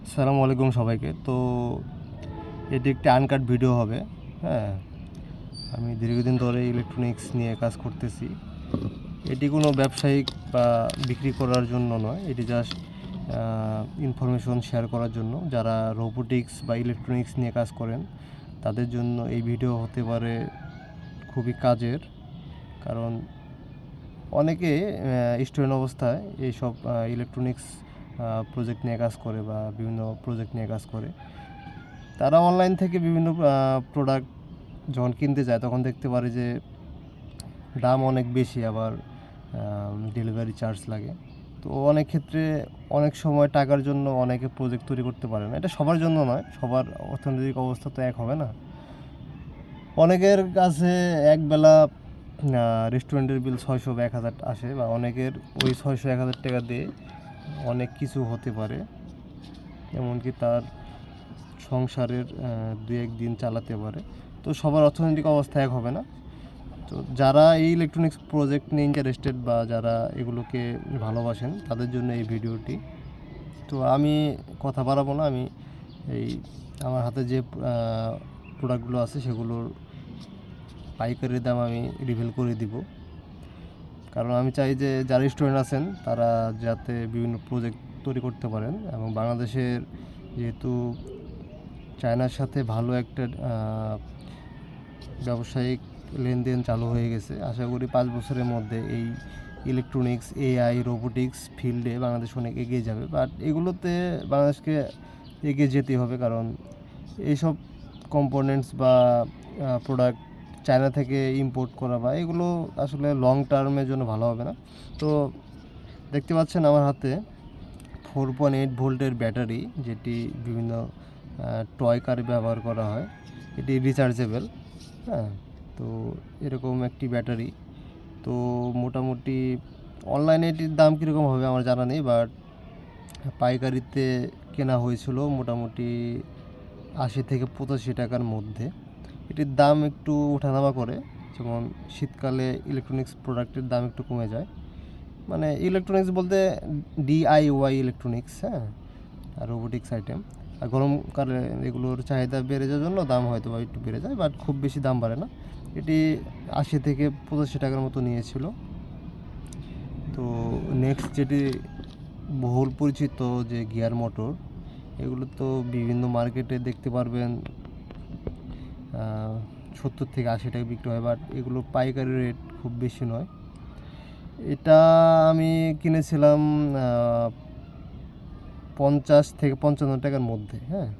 আসসালামু আলাইকুম সবাইকে। তো এটি একটি আনকাট ভিডিও হবে। হ্যাঁ, আমি দীর্ঘদিন ধরে ইলেকট্রনিক্স নিয়ে কাজ করতেছি। এটি কোনো ব্যবসায়িক বা বিক্রি করার জন্য নয়, এটি জাস্ট ইনফরমেশন শেয়ার করার জন্য। যারা রোবোটিক্স বা ইলেকট্রনিক্স নিয়ে কাজ করেন তাদের জন্য এই ভিডিও হতে পারে খুবই কাজের। কারণ অনেকে স্টুডেন্ট অবস্থায় এইসব ইলেকট্রনিক্স প্রজেক্ট নিয়ে কাজ করে বা বিভিন্ন প্রজেক্ট নিয়ে কাজ করে। তারা অনলাইন থেকে বিভিন্ন প্রোডাক্ট যখন কিনতে যায় তখন দেখতে পারে যে দাম অনেক বেশি, আবার ডেলিভারি চার্জ লাগে। তো অনেক ক্ষেত্রে অনেক সময় টাকার জন্য অনেকে প্রজেক্ট তৈরি করতে পারে না। এটা সবার জন্য নয়, সবার অর্থনৈতিক অবস্থা তো এক হবে না। অনেকের কাছে একবেলা রেস্টুরেন্টের বিল 600 বা 1000 আসে, বা অনেকের ওই 600-1000 টাকা দিয়ে অনেক কিছু হতে পারে, এমনকি তার সংসারের 2-1 দিন চালাতে পারে। তো সবার অর্থনৈতিক অবস্থা এক হবে না। তো যারা এই ইলেকট্রনিক্স প্রজেক্ট নিয়ে ইন্টারেস্টেড বা যারা এগুলোকে ভালোবাসেন তাদের জন্য এই ভিডিওটি। তো আমি কথা বাড়াবো না, আমি এই আমার হাতে যে প্রোডাক্টগুলো আছে সেগুলোর পাইকারি দাম আমি রিভিল করে দিব। কারণ আমি চাই যে যারা স্টুডেন্ট আছেন তারা যাতে বিভিন্ন প্রজেক্ট তৈরি করতে পারেন, এবং বাংলাদেশের যেহেতু চায়নার সাথে ভালো একটা ব্যবসায়িক লেনদেন চালু হয়ে গেছে, আশা করি 5 বছরের মধ্যে এই ইলেকট্রনিক্স, এআই, রোবোটিক্স ফিল্ডে বাংলাদেশ অনেক এগিয়ে যাবে। বাট এগুলোতে বাংলাদেশকে এগিয়ে যেতে হবে, কারণ এইসব কম্পোনেন্টস বা প্রোডাক্ট চায়না থেকে ইম্পোর্ট করা বা এগুলো আসলে লং টার্মের জন্য ভালো হবে না। তো দেখতে পাচ্ছেন আমার হাতে 4.8 ভোল্টের ব্যাটারি, যেটি বিভিন্ন টয় কারে ব্যবহার করা হয়। এটি রিচার্জেবল। হ্যাঁ, তো এরকম একটি ব্যাটারি। তো মোটামুটি অনলাইনে এটির দাম কীরকম হবে আমার জানা নেই, বাট পাইকারিতে কেনা হয়েছিল মোটামুটি 80 থেকে 85 টাকার মধ্যে। এটির দাম একটু ওঠানামা করে, যেমন শীতকালে ইলেকট্রনিক্স প্রোডাক্টের দাম একটু কমে যায়। মানে ইলেকট্রনিক্স বলতে ডিআইওয়াই ইলেকট্রনিক্স, হ্যাঁ, আর রোবোটিক্স আইটেম। আর গরমকালে এগুলোর চাহিদা বেড়ে যাওয়ার জন্য দাম হয়তো বা একটু বেড়ে যায়, বাট খুব বেশি দাম বাড়ে না। এটি 80 থেকে 85 টাকার মতো নিয়েছিল। তো নেক্সট যেটি বহুল পরিচিত যে গিয়ার মোটর, এগুলো তো বিভিন্ন মার্কেটে দেখতে পারবেন 70 থেকে 80 টাকা বিক্রি হয়, বাট এগুলো পাইকারি রেট খুব বেশি নয়। এটা আমি কিনেছিলাম 50 থেকে 55 টাকার মধ্যে। হ্যাঁ,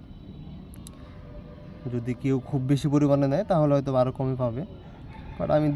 যদি কেউ খুব বেশি পরিমাণে নেয় তাহলে হয়তো আরও কমে পাবে, বাট আমি